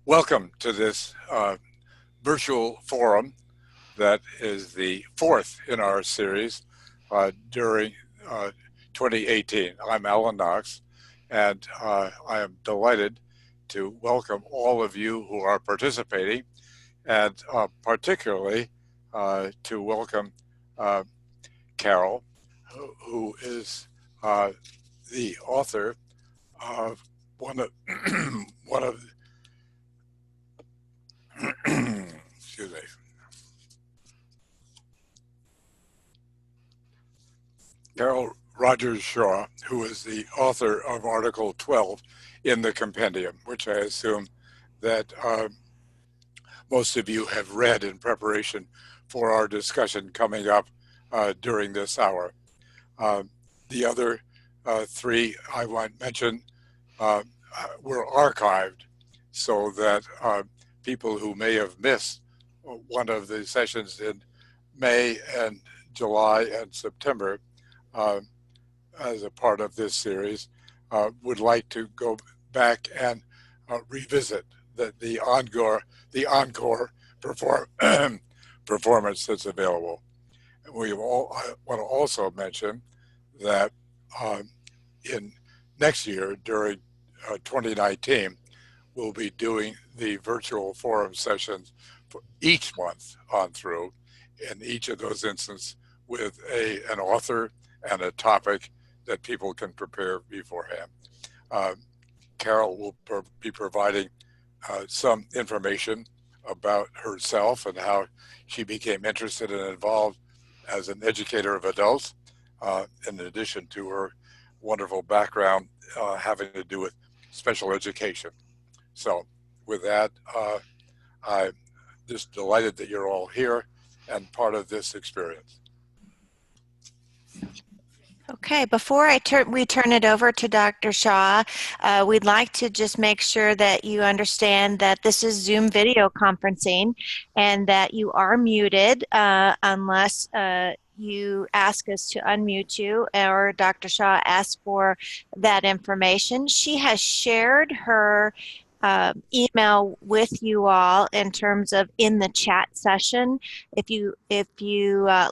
Welcome to this virtual forum that is the fourth in our series during uh, 2018. I'm Alan Knox, and I am delighted to welcome all of you who are participating, and particularly to welcome uh, Carol, who is the author of one of one of excuse me. Carol Rogers Shaw, who is the author of Article 12 in the Compendium, which I assume that most of you have read in preparation for our discussion coming up during this hour. The other three I want mentioned were archived so that people who may have missed one of the sessions in May and July and September as a part of this series would like to go back and revisit the encore performance that's available. We all want to also mention that in next year during 2019 we'll be doing the virtual forum sessions for each month on through, in each of those instances with an author and a topic that people can prepare beforehand. Carol will be providing some information about herself and how she became interested and involved as an educator of adults, in addition to her wonderful background having to do with special education. So with that, I'm just delighted that you're all here and part of this experience. Okay, before we turn it over to Dr. Shaw, we'd like to just make sure that you understand that this is Zoom video conferencing and that you are muted unless you ask us to unmute you or Dr. Shaw asks for that information. She has shared her email with you all in terms of in the chat session. If you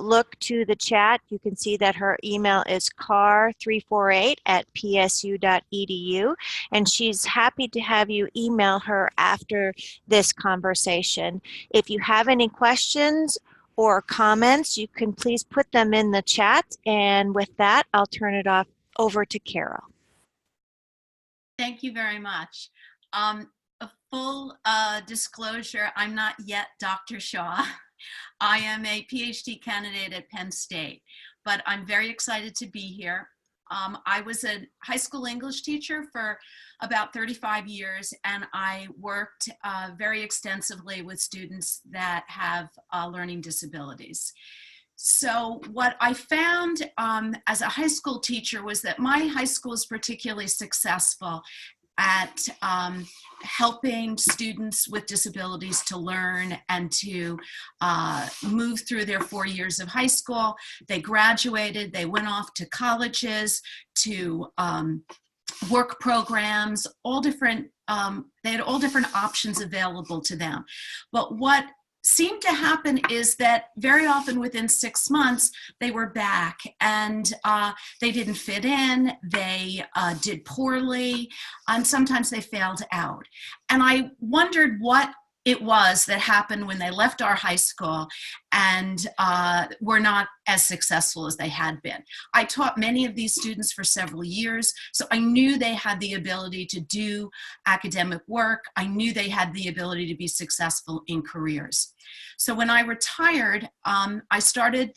look to the chat, you can see that her email is car348@psu.edu, and she's happy to have you email her after this conversation. If you have any questions or comments, you can please put them in the chat, and with that, I'll turn it over to Carol. Thank you very much. A full disclosure, I'm not yet Dr. Shaw. I am a PhD candidate at Penn State, but I'm very excited to be here. I was a high school English teacher for about 35 years, and I worked very extensively with students that have learning disabilities. So what I found as a high school teacher was that my high school is particularly successful at helping students with disabilities to learn and to move through their 4 years of high school. They graduated, they went off to colleges, to work programs, all different, they had all different options available to them. But what seemed to happen is that very often within 6 months they were back, and they didn't fit in, they did poorly, and sometimes they failed out. And I wondered what it was that happened when they left our high school and were not as successful as they had been. I taught many of these students for several years, so I knew they had the ability to do academic work. I knew they had the ability to be successful in careers. So when I retired, I started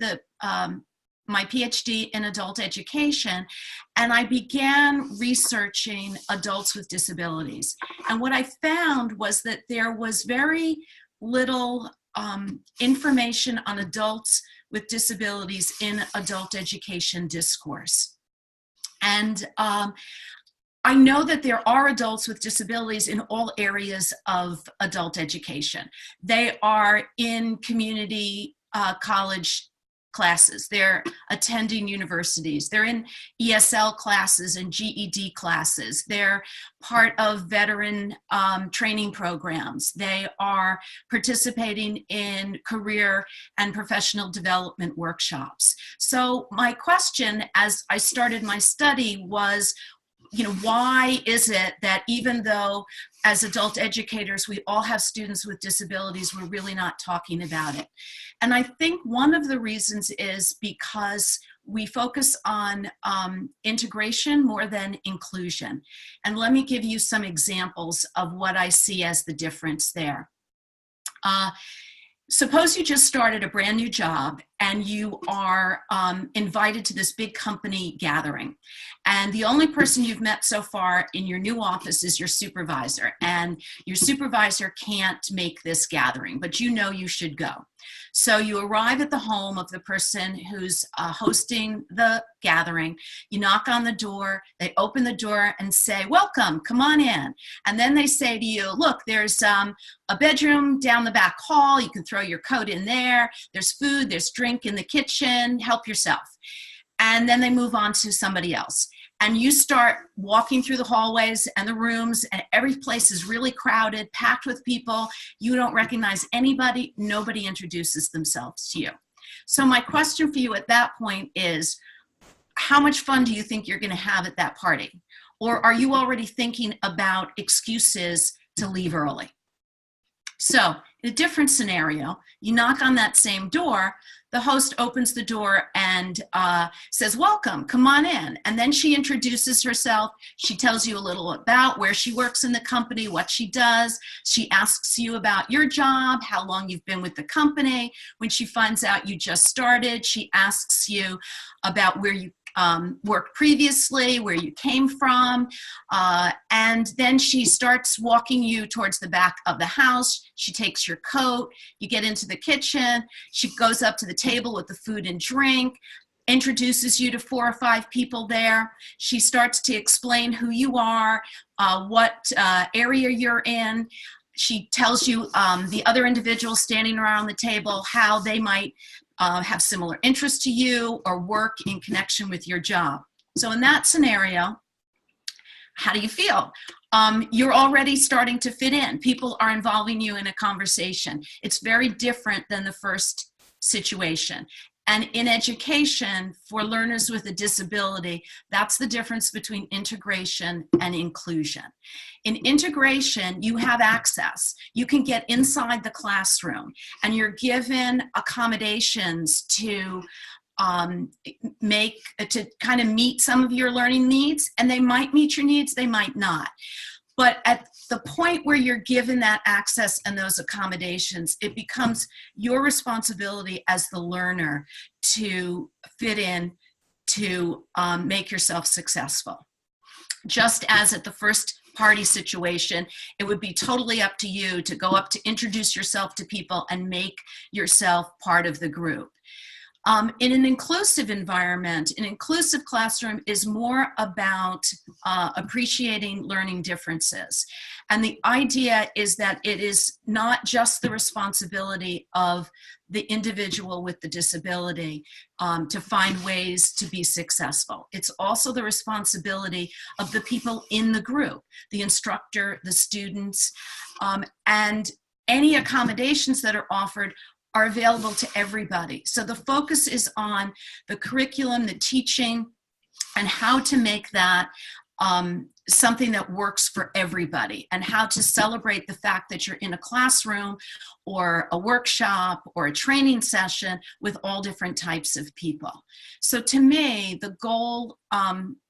my PhD in adult education, and I began researching adults with disabilities. And what I found was that there was very little information on adults with disabilities in adult education discourse. And I know that there are adults with disabilities in all areas of adult education. They are in community college classes. They're attending universities. They're in ESL classes and GED classes. They're part of veteran training programs. They are participating in career and professional development workshops. So my question as I started my study was, why is it that even though as adult educators we all have students with disabilities, we're really not talking about it? And I think one of the reasons is because we focus on integration more than inclusion. And let me give you some examples of what I see as the difference there. Suppose you just started a brand new job and you are invited to this big company gathering. And the only person you've met so far in your new office is your supervisor. And your supervisor can't make this gathering, but you know you should go. So you arrive at the home of the person who's hosting the gathering. You knock on the door, they open the door and say, "Welcome, come on in." And then they say to you, "Look, there's a bedroom down the back hall. You can throw your coat in there. There's food, there's drink in the kitchen, help yourself." And then they move on to somebody else. And you start walking through the hallways and the rooms, and every place is really crowded, packed with people. You don't recognize anybody. Nobody introduces themselves to you. So my question for you at that point is, how much fun do you think you're going to have at that party? Or are you already thinking about excuses to leave early? So in a different scenario, you knock on that same door, the host opens the door and says, "Welcome, come on in." And then she introduces herself. She tells you a little about where she works in the company, what she does. She asks you about your job, how long you've been with the company. When she finds out you just started, she asks you about where you worked previously, where you came from, and then she starts walking you towards the back of the house. She takes your coat, you get into the kitchen, she goes up to the table with the food and drink, introduces you to 4 or 5 people there. She starts to explain who you are, what area you're in. She tells you the other individuals standing around the table, how they might have similar interests to you or work in connection with your job. So in that scenario, how do you feel? You're already starting to fit in. People are involving you in a conversation. It's very different than the first situation. And in education, for learners with a disability, that's the difference between integration and inclusion. In integration, you have access. You can get inside the classroom, and you're given accommodations to kind of meet some of your learning needs, and they might meet your needs, they might not. But at the point where you're given that access and those accommodations, it becomes your responsibility as the learner to fit in, to make yourself successful. Just as at the first party situation, it would be totally up to you to go up to introduce yourself to people and make yourself part of the group. In an inclusive environment, an inclusive classroom is more about appreciating learning differences. And the idea is that it is not just the responsibility of the individual with the disability to find ways to be successful. It's also the responsibility of the people in the group, the instructor, the students, and any accommodations that are offered are available to everybody. So the focus is on the curriculum, the teaching, and how to make that something that works for everybody, and how to celebrate the fact that you're in a classroom or a workshop or a training session with all different types of people. So to me, the goal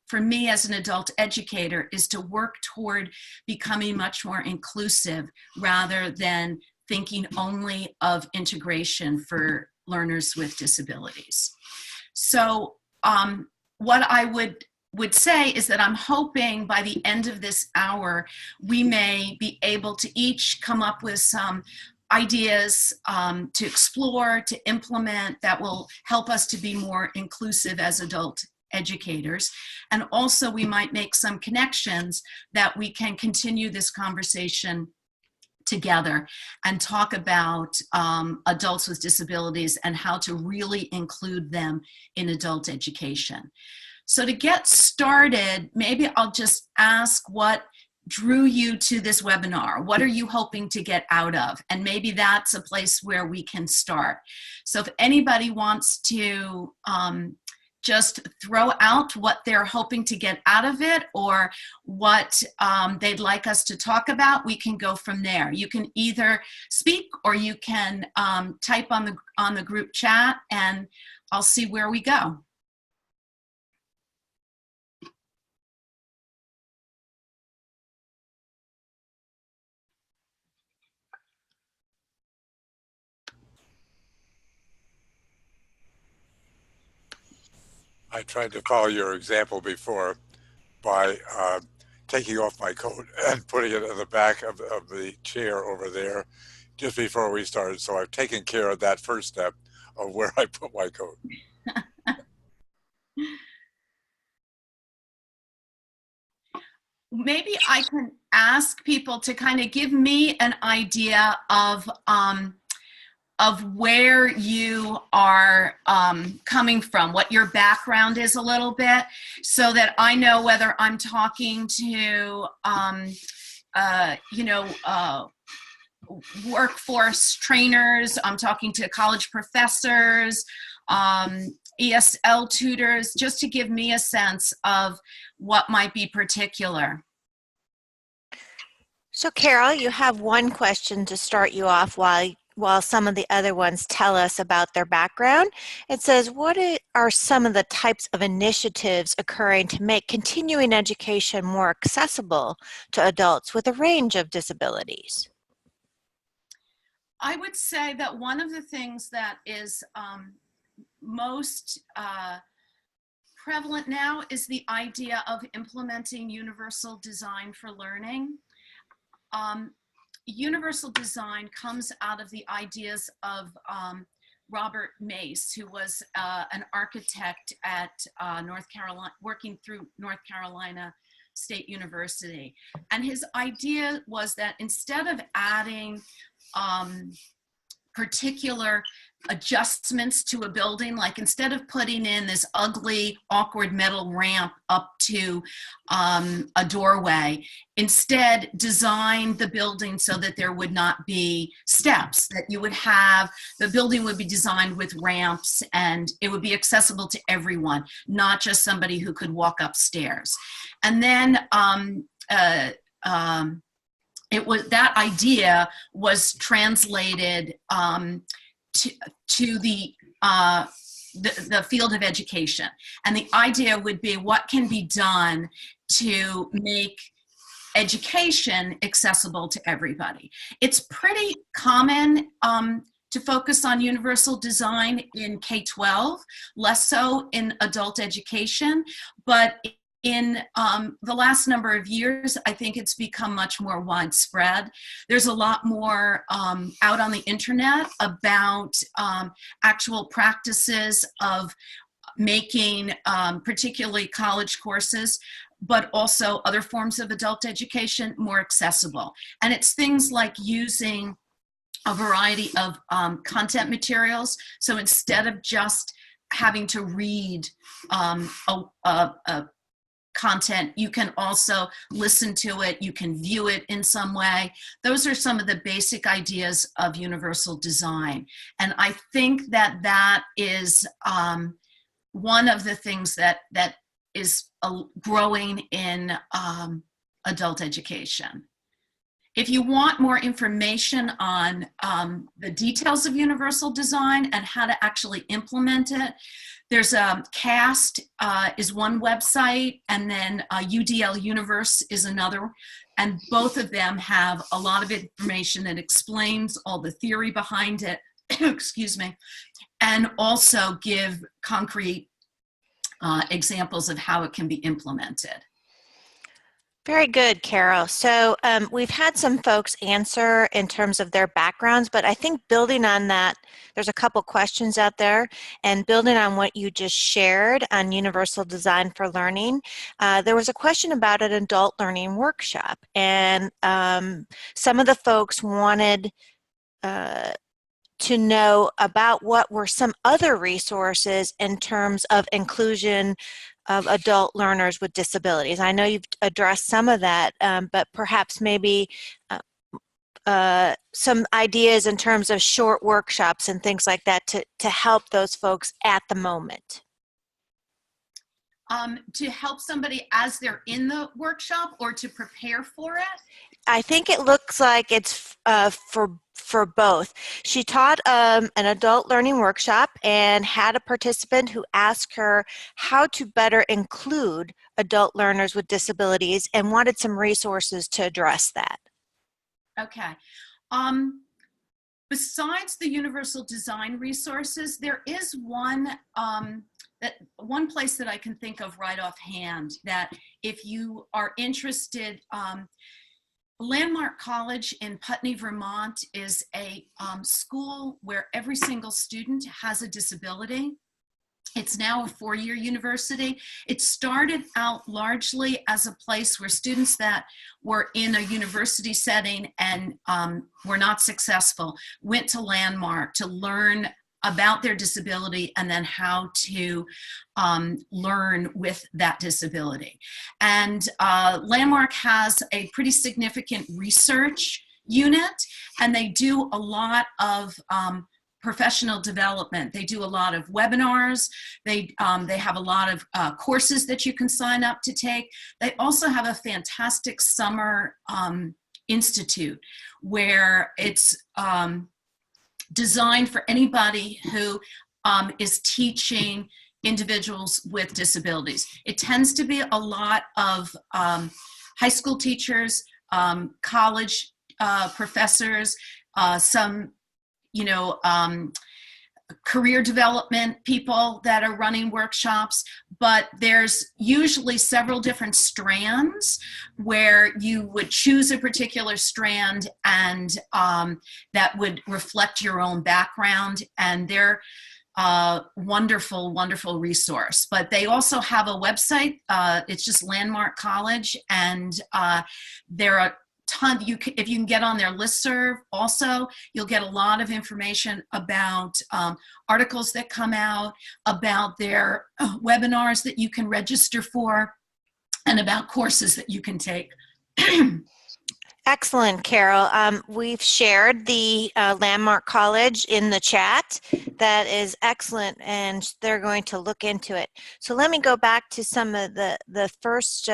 for me as an adult educator is to work toward becoming much more inclusive rather than thinking only of integration for learners with disabilities. So what I would say is that I'm hoping by the end of this hour, we may be able to each come up with some ideas to explore, to implement, that will help us to be more inclusive as adult educators. And also we might make some connections that we can continue this conversation together and talk about adults with disabilities and how to really include them in adult education. So to get started, maybe I'll just ask what drew you to this webinar? What are you hoping to get out of? And maybe that's a place where we can start. So if anybody wants to just throw out what they're hoping to get out of it or what they'd like us to talk about, we can go from there. You can either speak or you can type on the group chat, and I'll see where we go. I tried to follow your example before by taking off my coat and putting it in the back of the chair over there just before we started. So I've taken care of that first step of where I put my coat. Maybe I can ask people to kind of give me an idea of where you are coming from, what your background is a little bit, so that I know whether I'm talking to, workforce trainers, I'm talking to college professors, ESL tutors, just to give me a sense of what might be particular. So Carol, you have one question to start you off while some of the other ones tell us about their background. It says, what are some of the types of initiatives occurring to make continuing education more accessible to adults with a range of disabilities? I would say that one of the things that is most prevalent now is the idea of implementing universal design for learning. Universal design comes out of the ideas of Robert Mace, who was an architect at North Carolina, working through North Carolina State University. And his idea was that instead of adding particular adjustments to a building, like instead of putting in this ugly, awkward metal ramp up to a doorway, instead design the building so that there would not be steps, that you would have, the building would be designed with ramps and it would be accessible to everyone, not just somebody who could walk upstairs. And then that idea was translated to the field of education. And the idea would be, what can be done to make education accessible to everybody? It's pretty common to focus on universal design in K-12, less so in adult education, but in the last number of years, I think it's become much more widespread. There's a lot more out on the internet about actual practices of making particularly college courses, but also other forms of adult education more accessible. And it's things like using a variety of content materials. So instead of just having to read content, you can also listen to it, you can view it in some way. Those are some of the basic ideas of universal design. And I think that that is one of the things that is growing in adult education. If you want more information on the details of universal design and how to actually implement it, there's CAST is one website, and then UDL Universe is another. And both of them have a lot of information that explains all the theory behind it, excuse me, and also give concrete examples of how it can be implemented. Very good, Carol. So we've had some folks answer in terms of their backgrounds, but I think building on that, there's a couple questions out there, and building on what you just shared on Universal Design for Learning, there was a question about an adult learning workshop, and some of the folks wanted to know about what were some other resources in terms of inclusion of adult learners with disabilities. I know you've addressed some of that, but perhaps maybe some ideas in terms of short workshops and things like that to help those folks at the moment. To help somebody as they're in the workshop or to prepare for it? I think it looks like it's for both. She taught an adult learning workshop and had a participant who asked her how to better include adult learners with disabilities and wanted some resources to address that. Okay. Besides the universal design resources, there is one place that I can think of right offhand that if you are interested, Landmark College in Putney, Vermont is a school where every single student has a disability. It's now a 4-year university. It started out largely as a place where students that were in a university setting and were not successful went to Landmark to learn about their disability and then how to learn with that disability. And Landmark has a pretty significant research unit, and they do a lot of professional development. They do a lot of webinars. They have a lot of courses that you can sign up to take. They also have a fantastic summer institute where it's designed for anybody who is teaching individuals with disabilities. It tends to be a lot of high school teachers, college professors, some, career development people that are running workshops, but there's usually several different strands where you would choose a particular strand and that would reflect your own background, and they're wonderful, wonderful resource. But they also have a website. It's just Landmark College, and there are if you can get on their listserv also, you'll get a lot of information about articles that come out, about their webinars that you can register for, and about courses that you can take. Excellent, Carol. We've shared the Landmark College in the chat. That is excellent, and they're going to look into it. So let me go back to some of the first,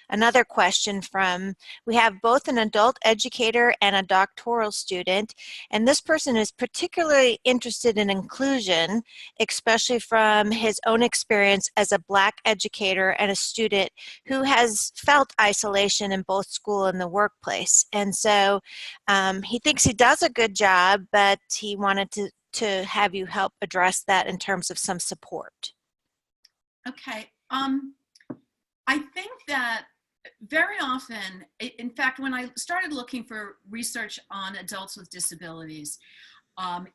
another question from, we have both an adult educator and a doctoral student, and this person is particularly interested in inclusion, especially from his own experience as a Black educator and a student who has felt isolation in both school and the workplace. And so he thinks he does a good job, but he wanted to have you help address that in terms of some support. Okay. I think that very often, in fact, when I started looking for research on adults with disabilities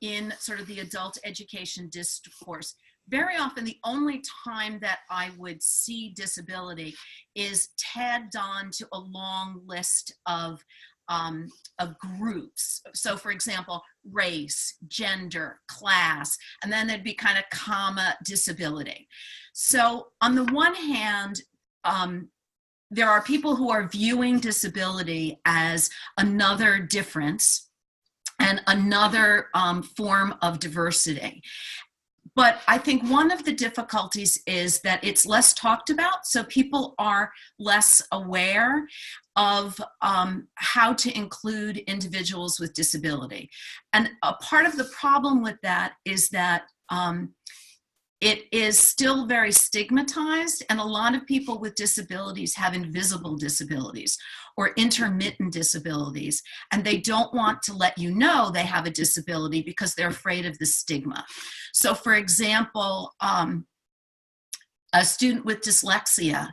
in sort of the adult education discourse, very often the only time that I would see disability is tagged on to a long list of groups. So for example, race, gender, class, and then there'd be kind of comma disability. So on the one hand, there are people who are viewing disability as another difference and another form of diversity. But I think one of the difficulties is that it's less talked about, so people are less aware of how to include individuals with disability. And a part of the problem with that is that it is still very stigmatized, and a lot of people with disabilities have invisible disabilities or intermittent disabilities, and they don't want to let you know they have a disability because they're afraid of the stigma. So for example, a student with dyslexia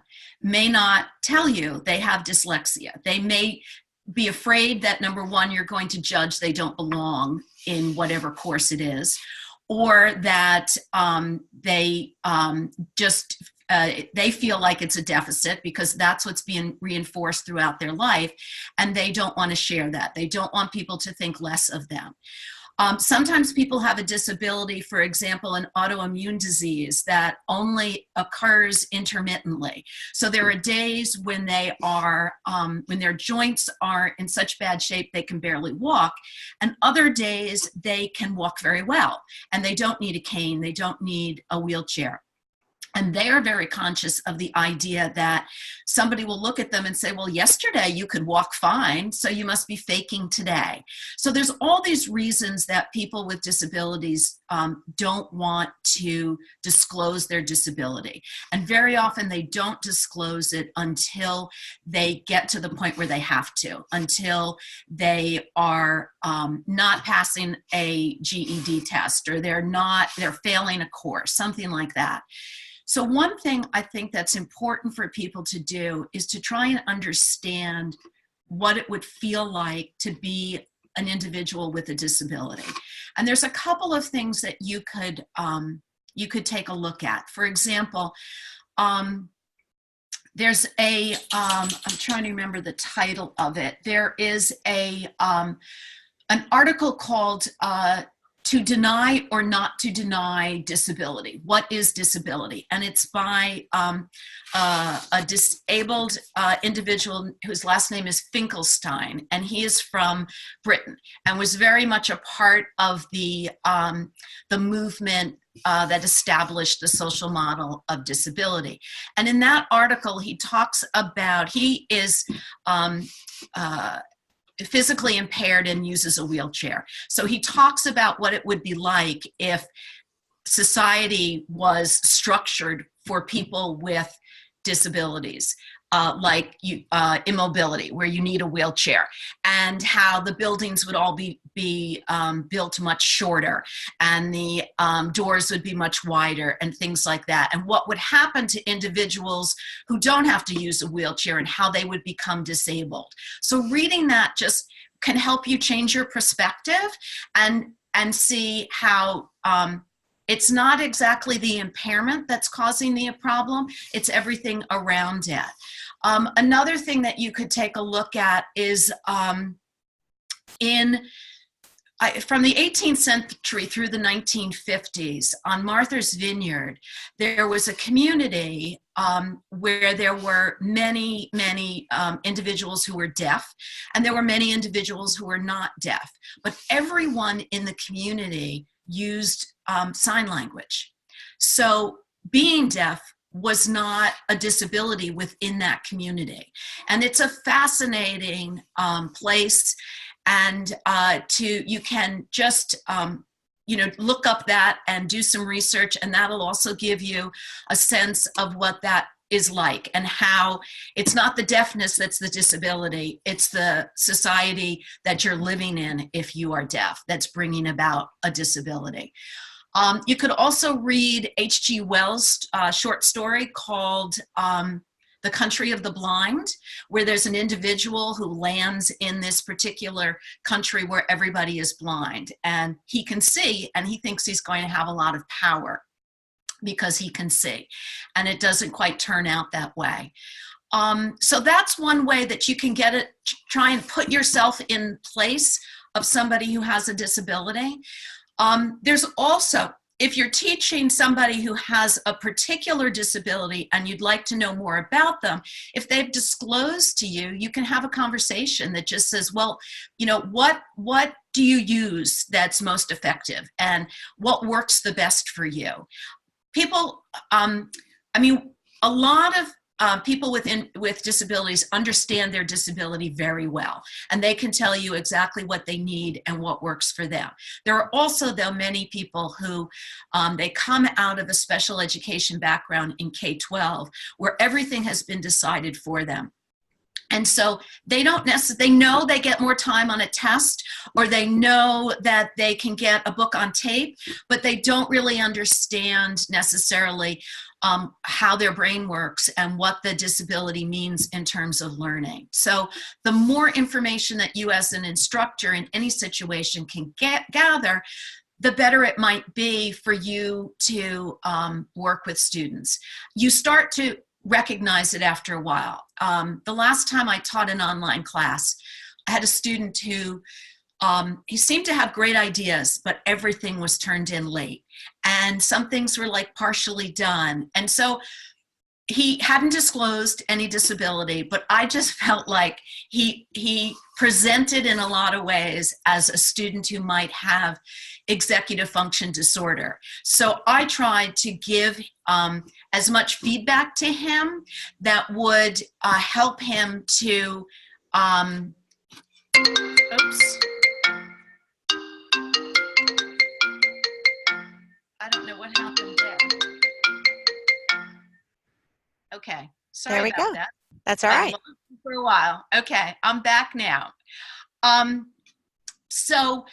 may not tell you they have dyslexia. They may be afraid that, number one, you're going to judge they don't belong in whatever course it is, or that they feel like it's a deficit because that's what's being reinforced throughout their life, and they don't want to share that. They don't want people to think less of them. Sometimes people have a disability, for example, an autoimmune disease that only occurs intermittently. So there are days when they are, when their joints are in such bad shape they can barely walk, and other days they can walk very well, and they don't need a cane, they don't need a wheelchair. And they are very conscious of the idea that somebody will look at them and say, well, yesterday you could walk fine, so you must be faking today. So there's all these reasons that people with disabilities don't want to disclose their disability. And very often they don't disclose it until they get to the point where they have to, until they are not passing a GED test, or they're failing a course, something like that. So one thing I think that's important for people to do is to try and understand what it would feel like to be an individual with a disability. And there's a couple of things that you could take a look at. For example, there's I'm trying to remember the title of it. There is an article called To Deny or Not to Deny Disability. What is disability? And it's by a disabled individual whose last name is Finkelstein, and he is from Britain and was very much a part of the movement that established the social model of disability. And in that article, he talks about, he is physically impaired and uses a wheelchair. So he talks about what it would be like if society was structured for people with disabilities, like immobility, where you need a wheelchair, and how the buildings would all be built much shorter, and the doors would be much wider, and things like that, and what would happen to individuals who don't have to use a wheelchair and how they would become disabled. So reading that just can help you change your perspective and see how it's not exactly the impairment that's causing the problem, it's everything around it. Another thing that you could take a look at is from the 18th century through the 1950s, on Martha's Vineyard, there was a community where there were many individuals who were deaf, and there were many individuals who were not deaf. But everyone in the community used sign language. So being deaf was not a disability within that community. And it's a fascinating place. And you can just look up that and do some research, and that'll also give you a sense of what that is like, and how it's not the deafness that's the disability, it's the society that you're living in if you are deaf that's bringing about a disability. You could also read H.G. Wells' short story called The Country of the Blind, where there's an individual who lands in this particular country where everybody is blind, and he can see, and he thinks he's going to have a lot of power because he can see, and it doesn't quite turn out that way. So that's one way that you can get it, try and put yourself in place of somebody who has a disability. There's also, if you're teaching somebody who has a particular disability and you'd like to know more about them, if they've disclosed to you, you can have a conversation that just says, well, what do you use that's most effective, and what works the best for you? People, a lot of people with disabilities understand their disability very well, and they can tell you exactly what they need and what works for them. There are also, though, many people who they come out of a special education background in K-12 where everything has been decided for them. And so they don't necessarily, they know they get more time on a test, or they know that they can get a book on tape, but they don't really understand necessarily how their brain works and what the disability means in terms of learning. So the more information that you as an instructor in any situation can gather, the better it might be for you to work with students. You start to recognize it after a while. The last time I taught an online class, I had a student who he seemed to have great ideas, but everything was turned in late. And some things were like partially done. And so he hadn't disclosed any disability, but I just felt like he presented in a lot of ways as a student who might have executive function disorder. So I tried to give as much feedback to him that would help him to, oops. I don't know what happened there. Okay, sorry There we about go. that. That's all right. For a while. Okay, I'm back now. So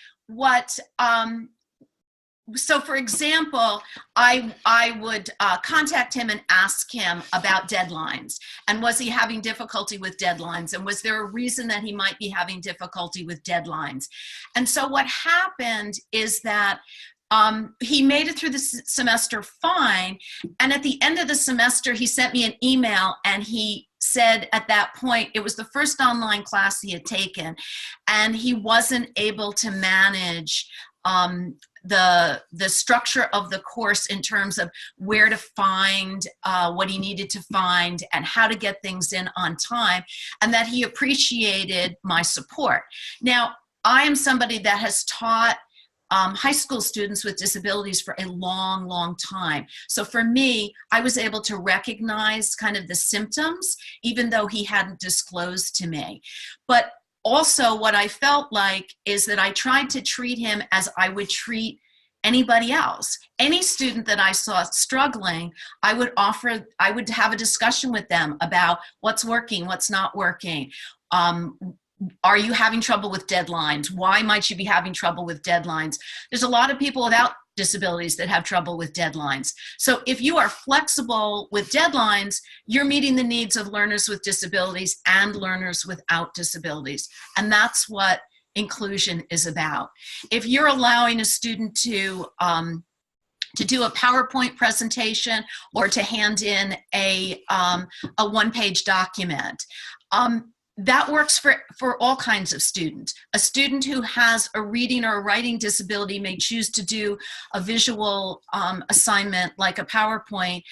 for example, I would contact him and ask him about deadlines, and was he having difficulty with deadlines, and was there a reason that he might be having difficulty with deadlines. And so what happened is that he made it through the semester fine, and at the end of the semester he sent me an email, and he said at that point, it was the first online class he had taken, and he wasn't able to manage the structure of the course in terms of where to find what he needed to find and how to get things in on time, and that he appreciated my support. Now, I am somebody that has taught high school students with disabilities for a long, long time. So for me, I was able to recognize kind of the symptoms, even though he hadn't disclosed to me. But also what I felt like is that I tried to treat him as I would treat anybody else. Any student that I saw struggling, I would have a discussion with them about what's working, what's not working. Are you having trouble with deadlines? Why might you be having trouble with deadlines? There's a lot of people without disabilities that have trouble with deadlines. So if you are flexible with deadlines, you're meeting the needs of learners with disabilities and learners without disabilities. And that's what inclusion is about. If you're allowing a student to do a PowerPoint presentation or to hand in a one-page document, that works for all kinds of students. A student who has a reading or a writing disability may choose to do a visual assignment like a PowerPoint,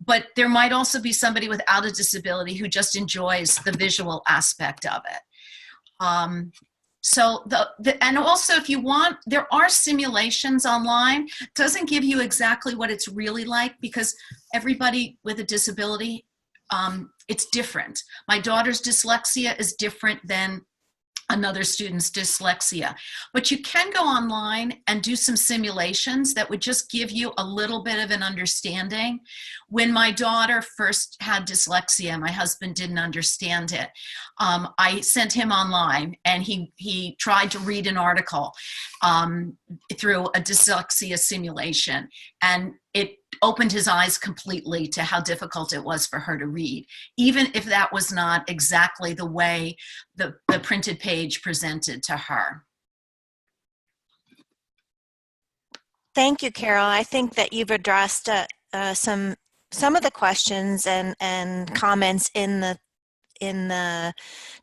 but there might also be somebody without a disability who just enjoys the visual aspect of it. And also if you want, there are simulations online. It doesn't give you exactly what it's really like, because everybody with a disability, it's different. My daughter's dyslexia is different than another student's dyslexia. But you can go online and do some simulations that would just give you a little bit of an understanding. When my daughter first had dyslexia, my husband didn't understand it. I sent him online, and he tried to read an article through a dyslexia simulation, and it opened his eyes completely to how difficult it was for her to read, even if that was not exactly the way the printed page presented to her. Thank you, Carol. I think that you've addressed some of the questions and comments in the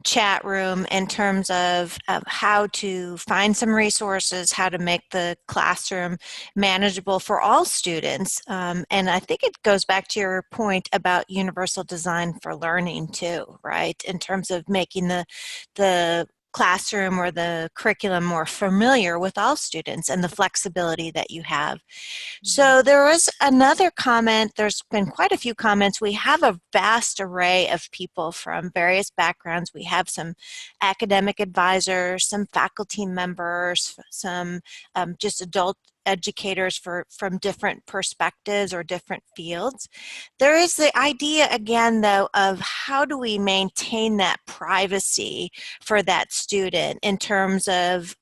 chat room in terms of how to find some resources, how to make the classroom manageable for all students. And I think it goes back to your point about universal design for learning too, right? In terms of making the classroom or the curriculum more familiar with all students and the flexibility that you have. So there was another comment. There's been quite a few comments. We have a vast array of people from various backgrounds. We have some academic advisors, some faculty members, some just adult educators from different perspectives or different fields. There is the idea again though of how do we maintain that privacy for that student in terms of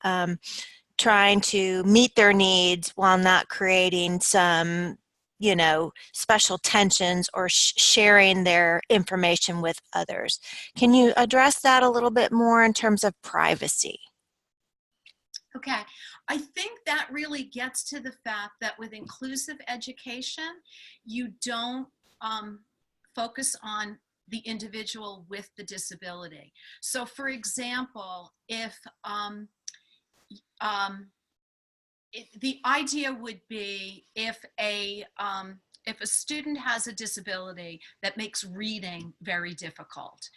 trying to meet their needs while not creating some, you know, special tensions or sharing their information with others. Can you address that a little bit more in terms of privacy? Okay, I think that really gets to the fact that with inclusive education, you don't focus on the individual with the disability. So for example, if the idea would be if a student has a disability that makes reading very difficult,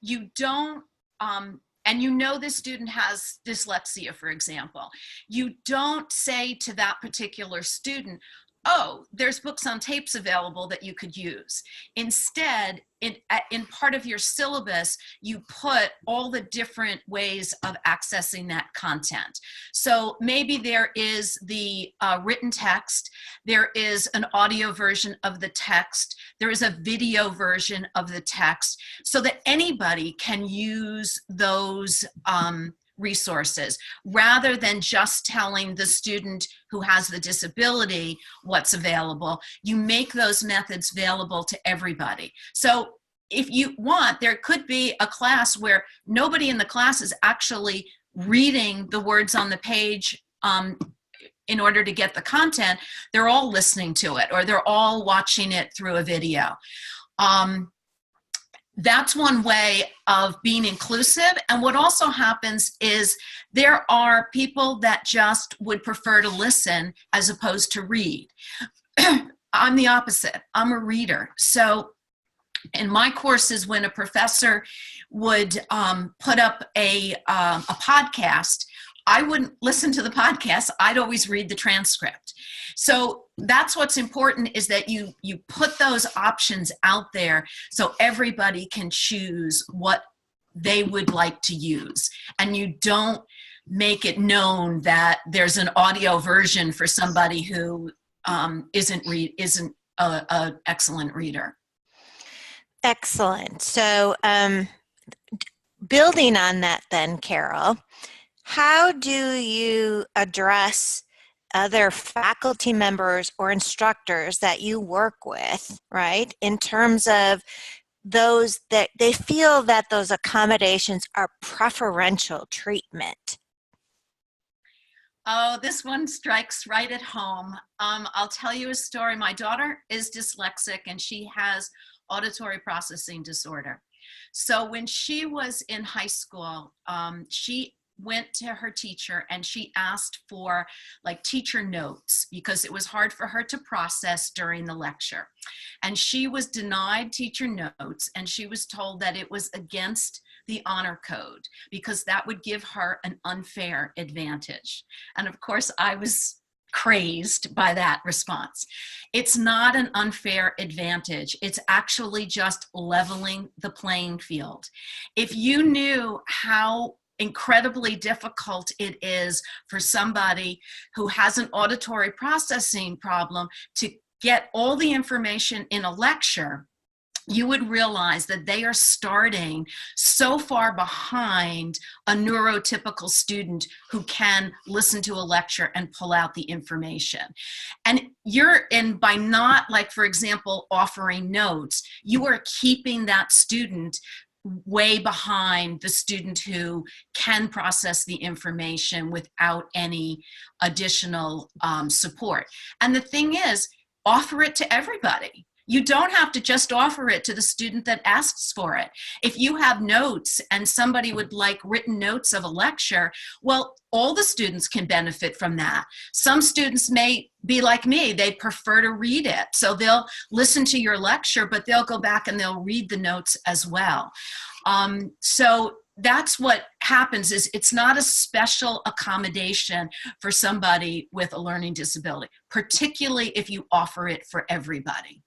you don't, and you know this student has dyslexia, for example, you don't say to that particular student, oh, there's books on tapes available that you could use. Instead, in part of your syllabus, you put all the different ways of accessing that content. So maybe there is the written text, there is an audio version of the text, there is a video version of the text, so that anybody can use those resources, rather than just telling the student who has the disability what's available. You make those methods available to everybody. So if you want, there could be a class where nobody in the class is actually reading the words on the page in order to get the content. They're all listening to it, or they're all watching it through a video. That's one way of being inclusive. And what also happens is there are people that just would prefer to listen as opposed to read. I'm the opposite. I'm a reader. So in my courses, when a professor would put up a podcast, I wouldn't listen to the podcast. I'd always read the transcript. So that's what's important, is that you put those options out there so everybody can choose what they would like to use. And you don't make it known that there's an audio version for somebody who isn't an excellent reader. Excellent. So building on that then, Carol, how do you address other faculty members or instructors that you work with, right, in terms of those that they feel that those accommodations are preferential treatment? Oh, this one strikes right at home. I'll tell you a story. My daughter is dyslexic and she has auditory processing disorder. So when she was in high school, she went to her teacher and she asked for like teacher notes because it was hard for her to process during the lecture. And she was denied teacher notes, and she was told that it was against the honor code because that would give her an unfair advantage. And of course, I was crazed by that response. It's not an unfair advantage. It's actually just leveling the playing field. If you knew how incredibly difficult it is for somebody who has an auditory processing problem to get all the information in a lecture, you would realize that they are starting so far behind a neurotypical student who can listen to a lecture and pull out the information. And by not, like, for example, offering notes, you are keeping that student way behind the student who can process the information without any additional support. And the thing is, offer it to everybody. You don't have to just offer it to the student that asks for it. If you have notes and somebody would like written notes of a lecture, well, all the students can benefit from that. Some students may be like me, they prefer to read it. So they'll listen to your lecture, but they'll go back and they'll read the notes as well. So that's what happens, is it's not a special accommodation for somebody with a learning disability, particularly if you offer it for everybody.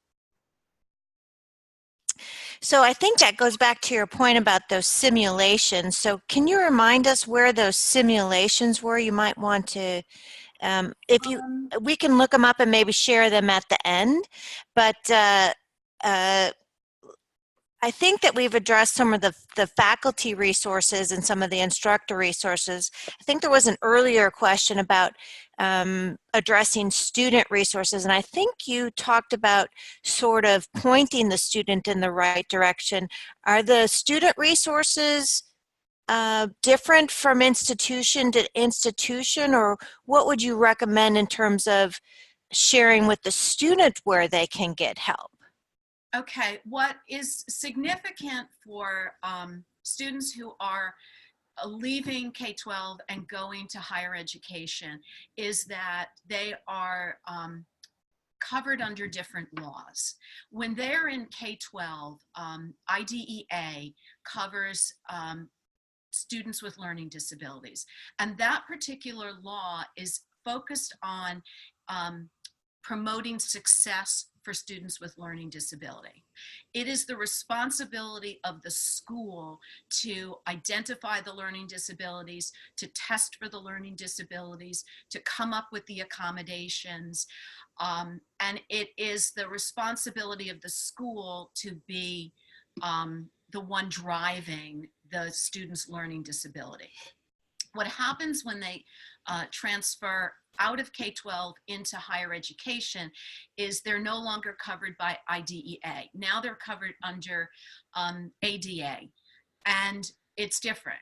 So I think that goes back to your point about those simulations. So can you remind us where those simulations were? You might want to If you, we can look them up and maybe share them at the end, but I think that we've addressed some of the faculty resources and some of the instructor resources. I think there was an earlier question about addressing student resources, and I think you talked about sort of pointing the student in the right direction. Are the student resources different from institution to institution, or what would you recommend in terms of sharing with the student where they can get help? Okay, what is significant for students who are leaving K-12 and going to higher education is that they are covered under different laws. When they're in K-12, IDEA covers students with learning disabilities, and that particular law is focused on promoting success for students with learning disability. It is the responsibility of the school to identify the learning disabilities, to test for the learning disabilities, to come up with the accommodations, and it is the responsibility of the school to be the one driving the student's learning disability. What happens when they transfer out of K-12 into higher education is they're no longer covered by IDEA. Now they're covered under ADA, and it's different.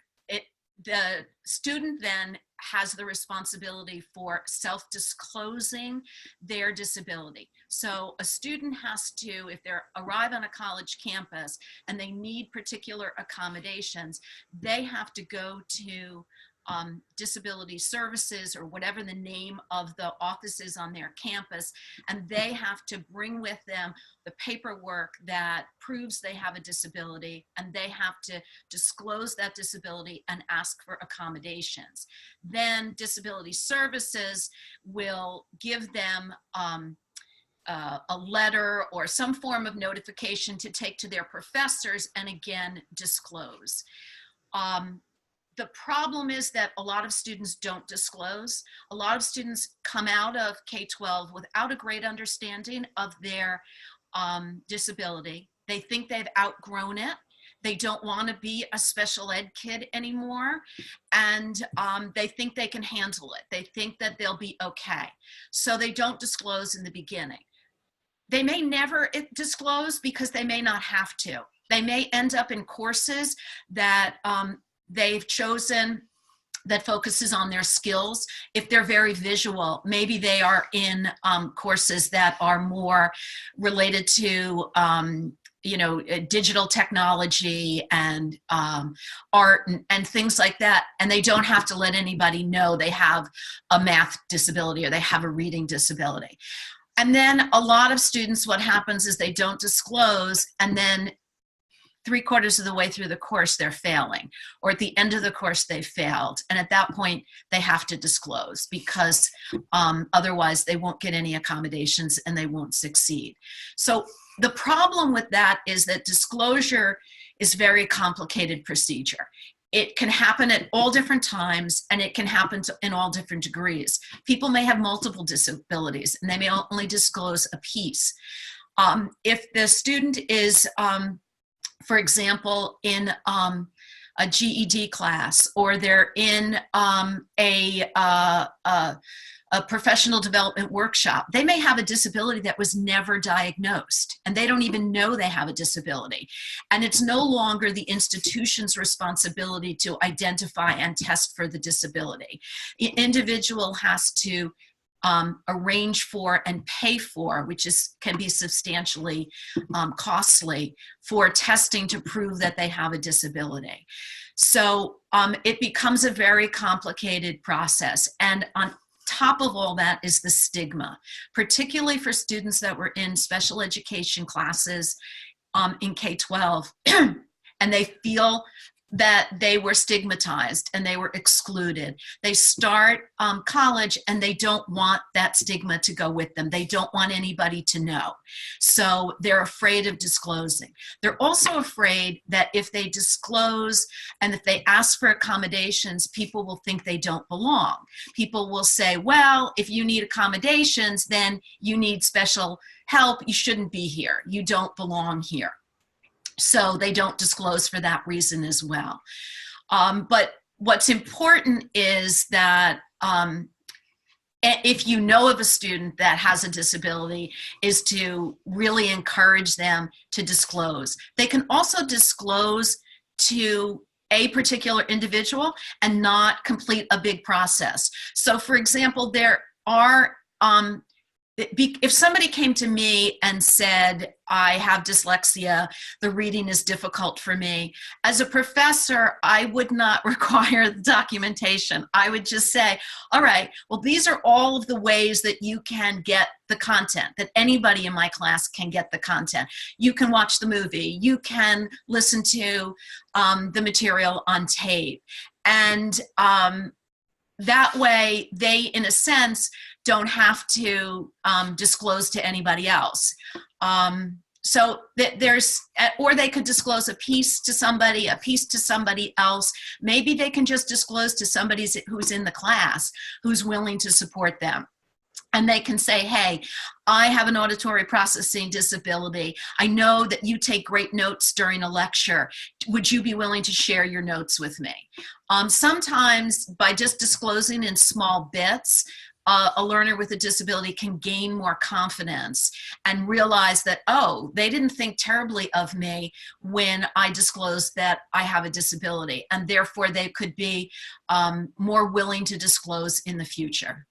The student then has the responsibility for self-disclosing their disability. So a student has to, if they arrive on a college campus and they need particular accommodations, they have to go to disability services, or whatever the name of the office is on their campus, and they have to bring with them the paperwork that proves they have a disability, and they have to disclose that disability and ask for accommodations. Then disability services will give them a letter or some form of notification to take to their professors and again disclose. The problem is that a lot of students don't disclose. A lot of students come out of K-12 without a great understanding of their disability. They think they've outgrown it. They don't want to be a special ed kid anymore, and they think they can handle it. They think that they'll be okay. So they don't disclose in the beginning. They may never disclose because they may not have to. They may end up in courses that they've chosen that focuses on their skills. If they're very visual, maybe they are in courses that are more related to digital technology and art and things like that, and they don't have to let anybody know they have a math disability or they have a reading disability. And then a lot of students, what happens is they don't disclose, and then 3/4 of the way through the course, they're failing, or at the end of the course, they failed. And at that point, they have to disclose because otherwise they won't get any accommodations and they won't succeed. So the problem with that is that disclosure is a very complicated procedure. It can happen at all different times, and it can happen in all different degrees. People may have multiple disabilities, and they may only disclose a piece. If the student is for example, in a GED class, or they're in a professional development workshop, they may have a disability that was never diagnosed, and they don't even know they have a disability. And it's no longer the institution's responsibility to identify and test for the disability. The individual has to arrange for and pay for, which can be substantially costly, for testing to prove that they have a disability. So it becomes a very complicated process. And on top of all that is the stigma, particularly for students that were in special education classes in K-12, and they feel that they were stigmatized and they were excluded. They start college and they don't want that stigma to go with them. They don't want anybody to know. So they're afraid of disclosing. They're also afraid that if they disclose and if they ask for accommodations, people will think they don't belong. People will say, well, if you need accommodations, then you need special help. You shouldn't be here. You don't belong here. So they don't disclose for that reason as well. But what's important is that if you know of a student that has a disability, is to really encourage them to disclose. They can also disclose to a particular individual and not complete a big process. So for example, there are, if somebody came to me and said, I have dyslexia, the reading is difficult for me, as a professor, I would not require the documentation. I would just say, all right, well, these are all of the ways that you can get the content, that anybody in my class can get the content. You can watch the movie, you can listen to the material on tape. And that way, they, in a sense, don't have to disclose to anybody else. So there's, or they could disclose a piece to somebody else. Maybe they can just disclose to somebody who's in the class, who's willing to support them. And they can say, hey, I have an auditory processing disability. I know that you take great notes during a lecture. Would you be willing to share your notes with me? Sometimes by just disclosing in small bits, a learner with a disability can gain more confidence and realize that, oh, they didn't think terribly of me when I disclosed that I have a disability, and therefore they could be more willing to disclose in the future.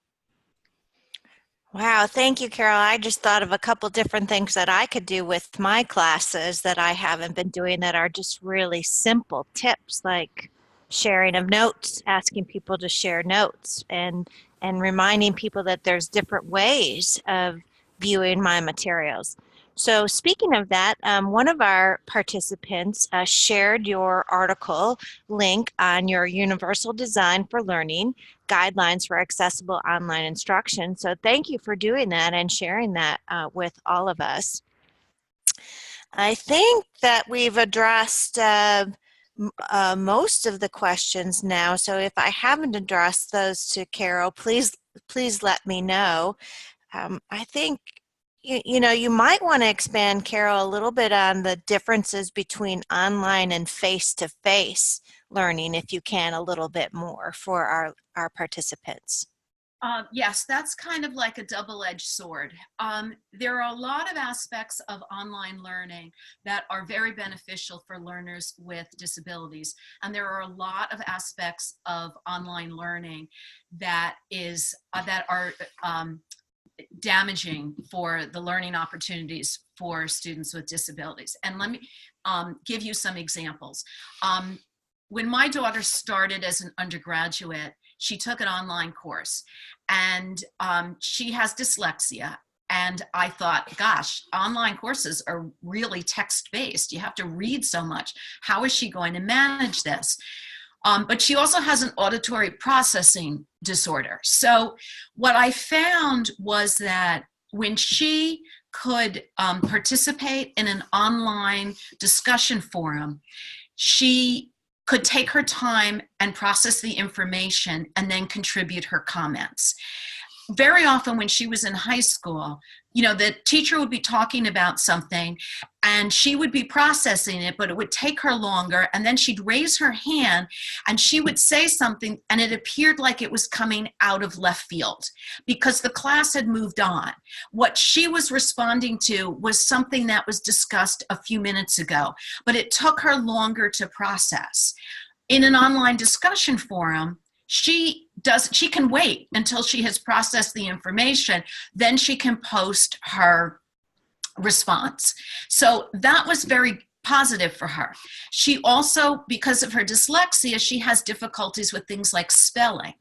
Wow, thank you, Carol. I just thought of a couple different things that I could do with my classes that I haven't been doing that are just really simple tips, like sharing of notes, asking people to share notes, and reminding people that there's different ways of viewing my materials. So speaking of that, one of our participants shared your article link on your Universal Design for Learning, Guidelines for Accessible Online Instruction. So thank you for doing that and sharing that with all of us. I think that we've addressed most of the questions now. So if I haven't addressed those to Carol, please let me know. I think you know, you might want to expand, Carol, a little bit on the differences between online and face-to-face learning, if you can, a little bit more for our participants. Yes, that's kind of like a double-edged sword. There are a lot of aspects of online learning that are very beneficial for learners with disabilities. And there are a lot of aspects of online learning that are damaging for the learning opportunities for students with disabilities. And let me give you some examples. When my daughter started as an undergraduate, she took an online course, and she has dyslexia. And I thought, gosh, online courses are really text-based. You have to read so much. How is she going to manage this? But she also has an auditory processing disorder. So what I found was that when she could participate in an online discussion forum, she could take her time and process the information and then contribute her comments. Very often when she was in high school, you know, the teacher would be talking about something and she would be processing it, but it would take her longer. And then she'd raise her hand and she would say something, and it appeared like it was coming out of left field because the class had moved on. What she was responding to was something that was discussed a few minutes ago, but it took her longer to process. In an online discussion forum, she can wait until she has processed the information, then she can post her response. So that was very positive for her. She also, because of her dyslexia, she has difficulties with things like spelling.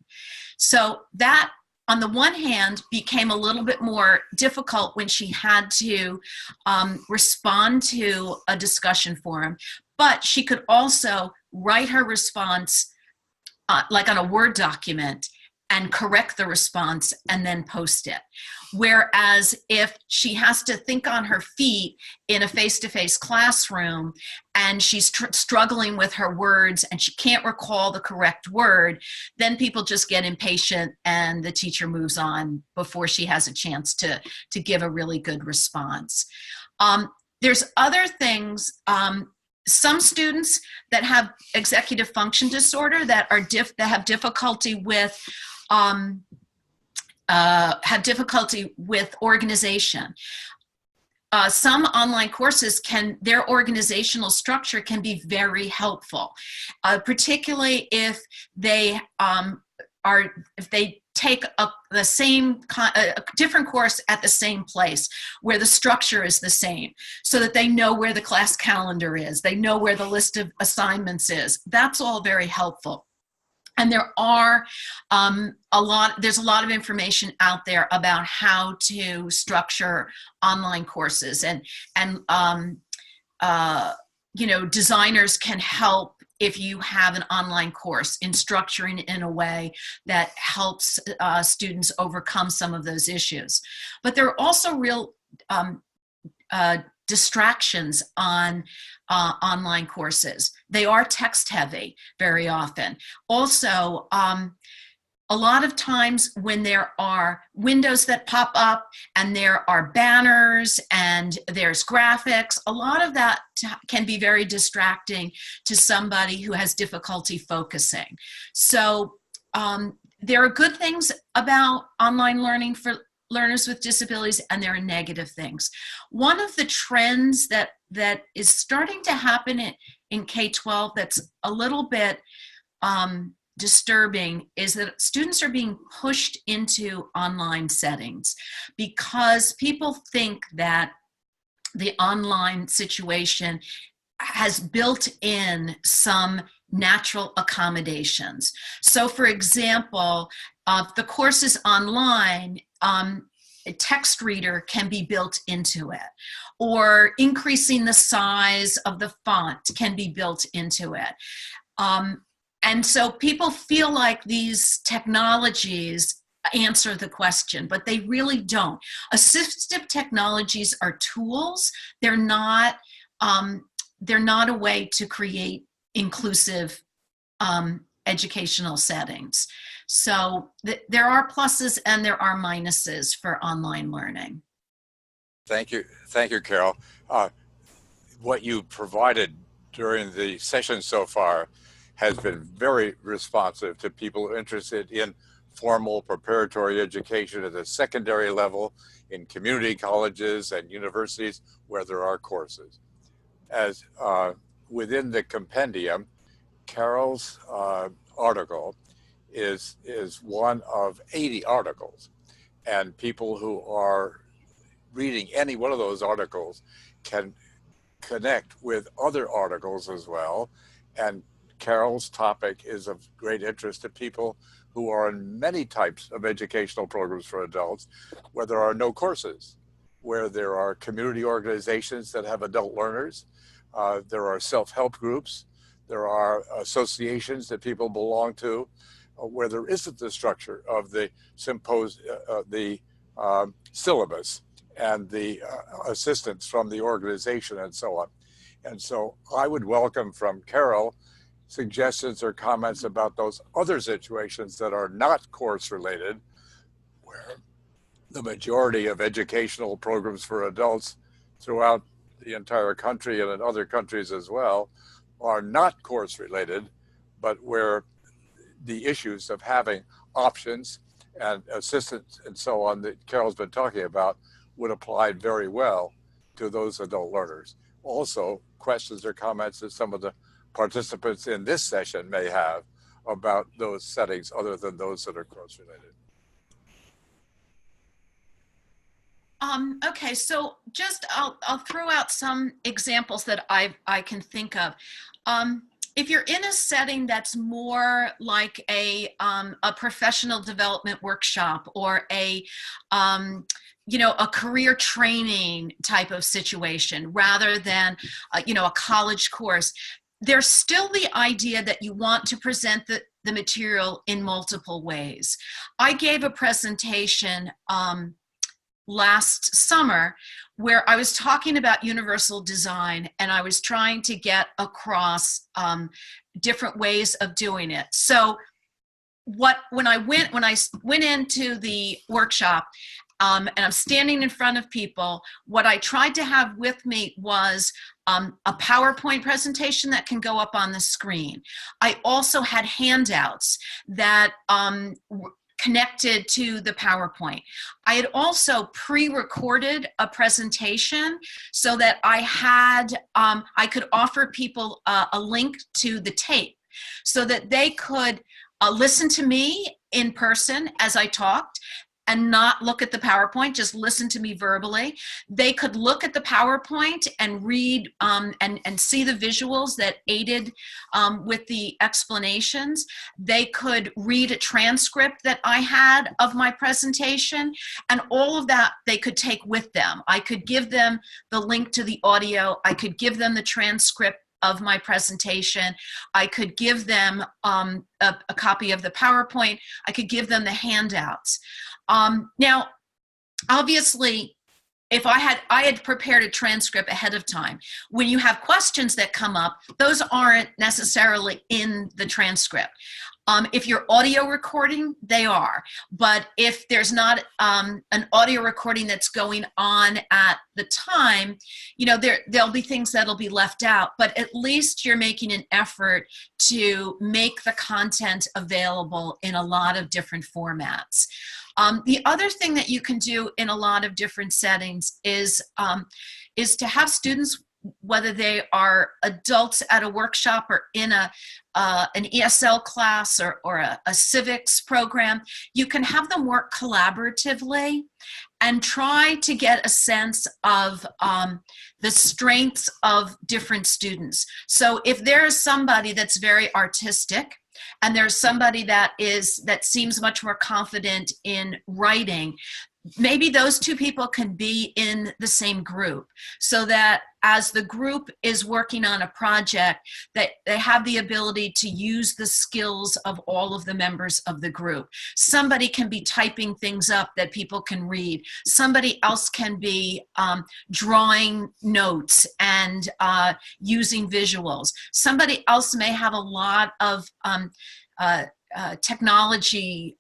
So that, on the one hand, became a little bit more difficult when she had to respond to a discussion forum, but she could also write her response like on a Word document and correct the response and then post it. Whereas if she has to think on her feet in a face-to-face classroom and she's struggling with her words and she can't recall the correct word, then people just get impatient and the teacher moves on before she has a chance to give a really good response. There's other things. Some students that have executive function disorder that have difficulty with organization. Some online courses their organizational structure can be very helpful, particularly if they take a different course at the same place where the structure is the same, so that they know where the class calendar is, they know where the list of assignments is. That's all very helpful. And there are there's a lot of information out there about how to structure online courses, and designers can help if you have an online course in structuring in a way that helps students overcome some of those issues. But there are also real distractions on online courses. They are text heavy very often. Also, a lot of times when there are windows that pop up and there are banners and there's graphics, a lot of that can be very distracting to somebody who has difficulty focusing. So there are good things about online learning for learners with disabilities, and there are negative things. One of the trends that is starting to happen in K-12 that's a little bit disturbing is that students are being pushed into online settings because people think that the online situation has built in some natural accommodations. So for example, if the course is online, a text reader can be built into it, or increasing the size of the font can be built into it. And so people feel like these technologies answer the question, but they really don't. Assistive technologies are tools. They're not a way to create inclusive educational settings. So there are pluses and there are minuses for online learning. Thank you, Carol. What you provided during the session so far has been very responsive to people interested in formal preparatory education at the secondary level, in community colleges and universities where there are courses. As within the compendium, Carol's article is one of 80 articles, and people who are reading any one of those articles can connect with other articles as well. And Carol's topic is of great interest to people who are in many types of educational programs for adults where there are no courses, where there are community organizations that have adult learners, there are self-help groups, there are associations that people belong to, where there isn't the structure of the syllabus and the assistance from the organization and so on. And so I would welcome from Carol suggestions or comments about those other situations that are not course related, where the majority of educational programs for adults throughout the entire country and in other countries as well are not course related, but where the issues of having options and assistance and so on that Carol's been talking about would apply very well to those adult learners. Also, questions or comments that some of the participants in this session may have about those settings other than those that are course related. Okay, so just I'll throw out some examples that I can think of. If you're in a setting that's more like a professional development workshop or a career training type of situation rather than a college course, there's still the idea that you want to present the material in multiple ways. I gave a presentation last summer where I was talking about universal design, and I was trying to get across different ways of doing it. So when I went into the workshop, and I'm standing in front of people, what I tried to have with me was a PowerPoint presentation that can go up on the screen. I also had handouts that connected to the PowerPoint. I had also pre-recorded a presentation so that I could offer people a link to the tape so that they could listen to me in person as I talked and not look at the PowerPoint, just listen to me verbally. They could look at the PowerPoint and read and see the visuals that aided with the explanations. They could read a transcript that I had of my presentation, and all of that they could take with them. I could give them the link to the audio. I could give them the transcript of my presentation. I could give them a copy of the PowerPoint. I could give them the handouts. Now, obviously, if I had prepared a transcript ahead of time, when you have questions that come up, those aren't necessarily in the transcript. If you're audio recording, they are. But if there's not an audio recording that's going on at the time, there'll be things that'll be left out. But at least you're making an effort to make the content available in a lot of different formats. The other thing that you can do in a lot of different settings is to have students, whether they are adults at a workshop or in an ESL class or a civics program, you can have them work collaboratively and try to get a sense of the strengths of different students. So if there is somebody that's very artistic, and there's somebody that seems much more confident in writing, maybe those two people can be in the same group, so that as the group is working on a project, that they have the ability to use the skills of all of the members of the group. Somebody can be typing things up that people can read. Somebody else can be drawing notes and using visuals. Somebody else may have a lot of technology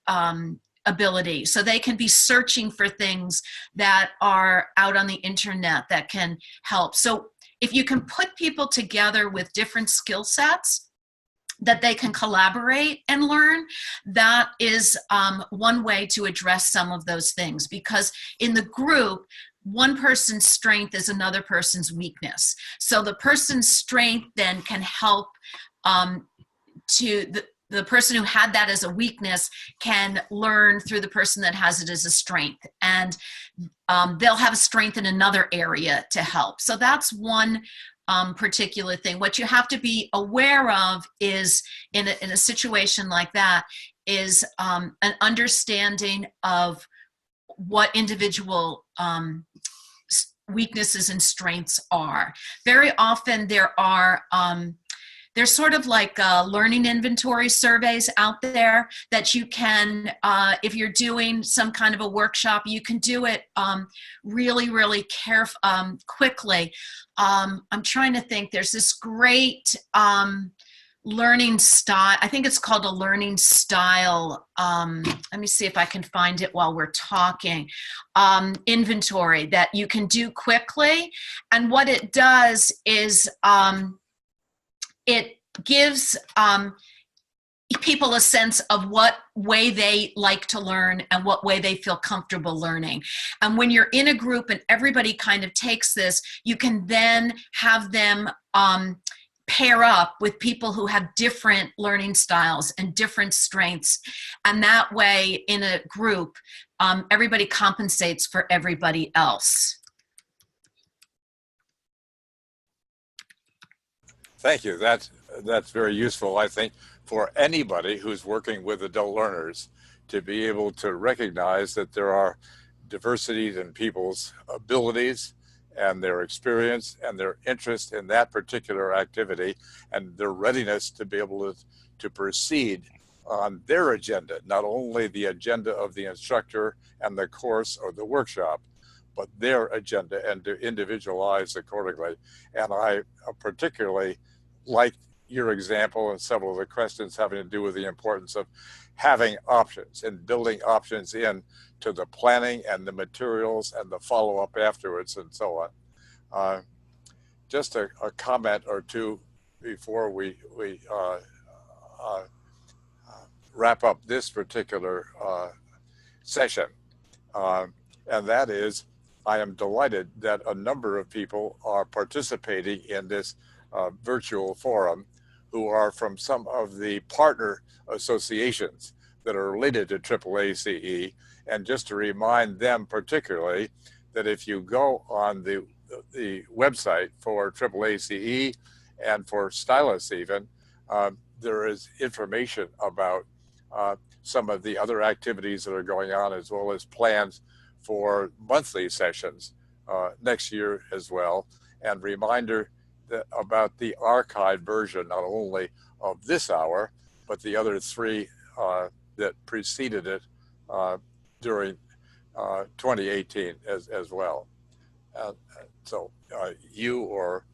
ability, so they can be searching for things that are out on the internet that can help. So if you can put people together with different skill sets that they can collaborate and learn, that is one way to address some of those things, because in the group, one person's strength is another person's weakness. So the person's strength then can help the person who had that as a weakness can learn through the person that has it as a strength, and they'll have a strength in another area to help. So that's one particular thing. What you have to be aware of is, in a situation like that, is an understanding of what individual weaknesses and strengths are. Very often there are there's sort of like learning inventory surveys out there that you can, if you're doing some kind of a workshop, you can do it really, really quickly. I'm trying to think, there's this great learning style, I think it's called a learning style, let me see if I can find it while we're talking, inventory that you can do quickly. And what it does is, it gives people a sense of what way they like to learn and what way they feel comfortable learning. And when you're in a group and everybody kind of takes this, you can then have them pair up with people who have different learning styles and different strengths. And that way, in a group, everybody compensates for everybody else. Thank you. That's very useful, I think, for anybody who's working with adult learners to be able to recognize that there are diversities in people's abilities and their experience and their interest in that particular activity and their readiness to be able to proceed on their agenda, not only the agenda of the instructor and the course or the workshop, but their agenda, and to individualize accordingly. And I particularly like your example and several of the questions having to do with the importance of having options and building options in to the planning and the materials and the follow-up afterwards and so on. Just a comment or two before we wrap up this particular session. And that is, I am delighted that a number of people are participating in this virtual forum who are from some of the partner associations that are related to AAACE. And just to remind them particularly that if you go on the website for AAACE and for Stylus even, there is information about some of the other activities that are going on, as well as plans for monthly sessions next year as well. And reminder that about the archived version, not only of this hour, but the other three that preceded it during 2018 as well. So you or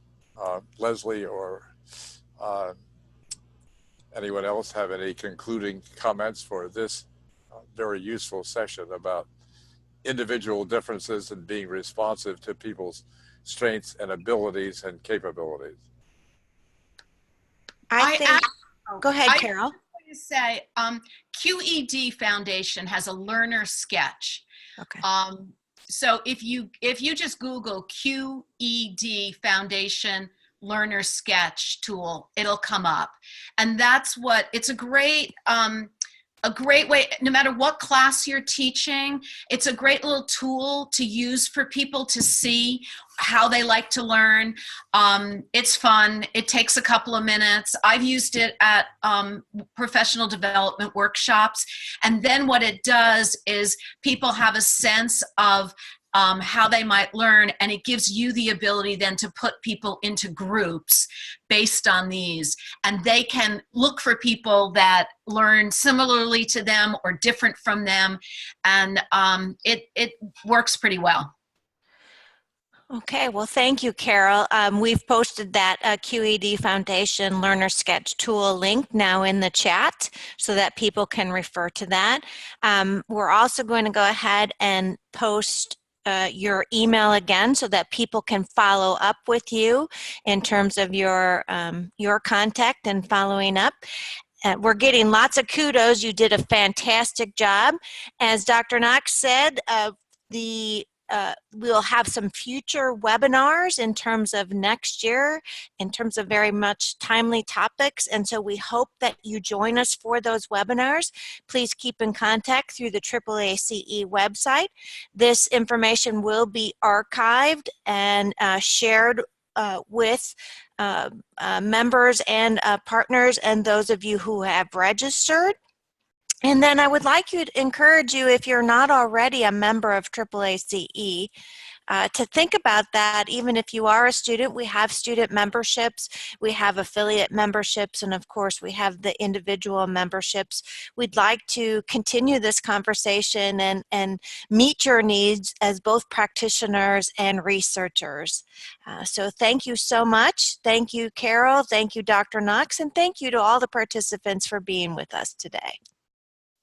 Leslie or anyone else have any concluding comments for this very useful session about individual differences and being responsive to people's strengths and abilities and capabilities? Go ahead, Carol. I want to say, QED Foundation has a learner sketch. Okay. So if you just Google QED Foundation learner sketch tool, it'll come up. And that's what, it's a great way, no matter what class you're teaching, it's a great little tool to use for people to see how they like to learn. It's fun. It takes a couple of minutes. I've used it at professional development workshops. And then what it does is people have a sense of how they might learn, and it gives you the ability then to put people into groups based on these, and they can look for people that learn similarly to them or different from them, and it works pretty well. Okay, well, thank you, Carol. We've posted that QED Foundation Learner Sketch Tool link now in the chat so that people can refer to that. We're also going to go ahead and post your email again so that people can follow up with you in terms of your contact and following up. We're getting lots of kudos. You did a fantastic job. As Dr. Knox said, we'll have some future webinars in terms of next year, in terms of very much timely topics. And so we hope that you join us for those webinars. Please keep in contact through the AAACE website. This information will be archived and shared with members and partners and those of you who have registered. And then I would like to encourage you, if you're not already a member of AAACE, to think about that. Even if you are a student, we have student memberships, we have affiliate memberships, and of course we have the individual memberships. We'd like to continue this conversation and meet your needs as both practitioners and researchers. So thank you so much. Thank you, Carol. Thank you, Dr. Knox, and thank you to all the participants for being with us today.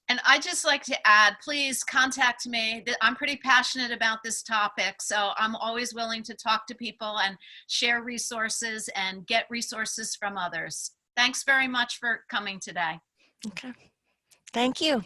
And I'd just like to add, please contact me. I'm pretty passionate about this topic, so I'm always willing to talk to people and share resources and get resources from others. Thanks very much for coming today. Okay. Thank you.